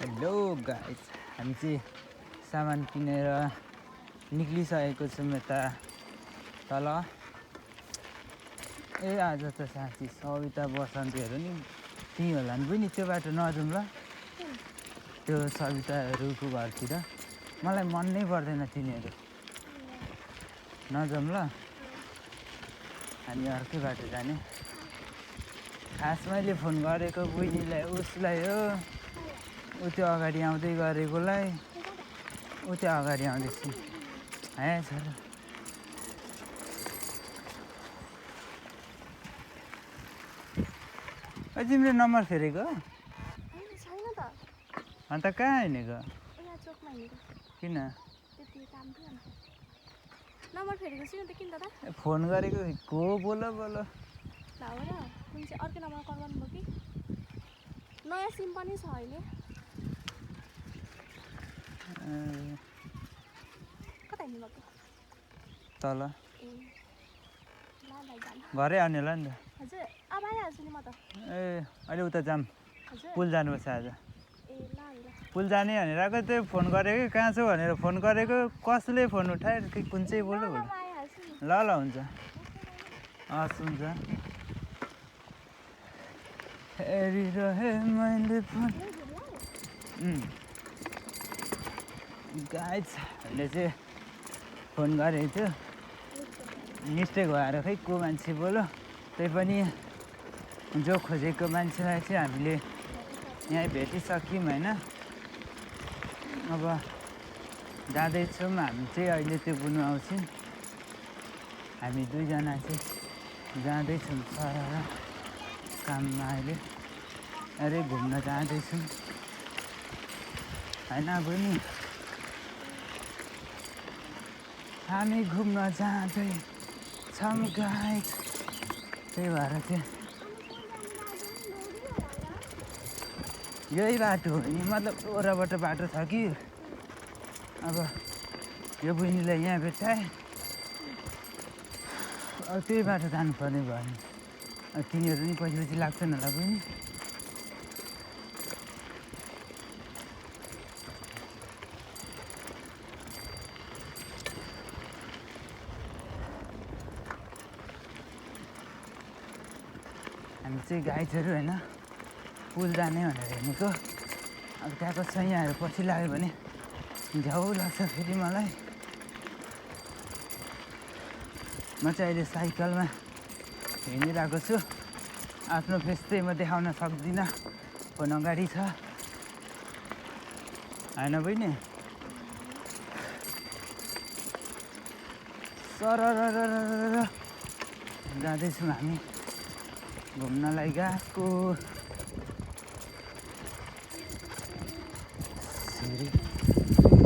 Hello guys, हामी चाहिँ सामान किनेर निक्लिसकेको छौँ यता तल। आज त साँच्ची सविता बसन्तीहरू नि त्यहीँ होला नि बहिनी, त्यो बाटो नजाउँ ल। त्यो सविताहरूको घरतिर मलाई मन नै पर्दैन तिनीहरू, नजाउँ ल। हामी अर्कै बाटो जाने। खास मैले फोन गरेको बहिनीलाई उसलाई हो, ऊ त्यो अगाडि आउँदै गरेकोलाई, ऊ त्यो अगाडि आउँदैछु है छोरा। तिम्रो नम्बर फेरेको छैन त। अन्त कहाँ हिँडेको? यहाँ चोकमा हिँडेको। किन? त्यति काम थियो नि। नम्बर फेरेको छु नि त, किन दादा? फोन गरेको को? बोलो बोलो। ल हो र, कुन चाहिँ अर्कै नम्बर कल गर्नुभयो कि? नयाँ सिम पनि छ अहिले। कता हिँड्नु भएको? तल ए ल जानु। घरै आउने होला नि त। हजुर अब आइहाल्छु नि म त। ए अहिले उता जाऊँ, हजुर पुल जानुपर्छ आज। ए ल ल। पुल जाने भनेर आएको, त्यो फोन गरेको कहाँ छौ भनेर फोन गरेको, कसले फोन उठायो कि कुन चाहिँ बोल्यो म बोल्यो। आइहाल्छु नि। ल ल हुन्छ, हस् हुन्छ। हेरिरहे मैले फोन। गाइस, हामीले चाहिँ फोन गरेको थियो, मिस्टेक भएर खै को मान्छे बोल्यो। त्यही पनि जो खोजेको मान्छेलाई चाहिँ हामीले यहीँ भेटिसक्यौँ होइन। अब जाँदैछौँ हामी चाहिँ, अहिले त्यो बुझ्नु आउँछौँ। हामी दुईजना चाहिँ जाँदैछौँ सरर काममा अहिले। अरे घुम्न जाँदैछौँ होइन बहिनी, हामी घुम्न जाँदैछौँ गाइस। त्यही भएर चाहिँ यही बाटो हो नि, मतलब वरबाट बाटो छ कि। अब यो बहिनीलाई यहाँ भेटाएँ, अब त्यही बाटो जानुपर्ने भयो नि। अब तिनीहरू नि पछि पछि लाग्छन् होला बहिनी। हामी चाहिँ गाइडहरू होइन, पुल जाने भनेर हिँडेको। अब त्यहाँको छैयाहरू पछि लाग्यो भने झ्याउ लाग्छ फेरि मलाई। म चाहिँ अहिले साइकलमा हिँडिरहेको छु। आफ्नो फेस चाहिँ म देखाउन सक्दिनँ, फोन अगाडि छ होइन बहिनी। सरर जाँदैछौँ हामी घुम्नलाई गएको।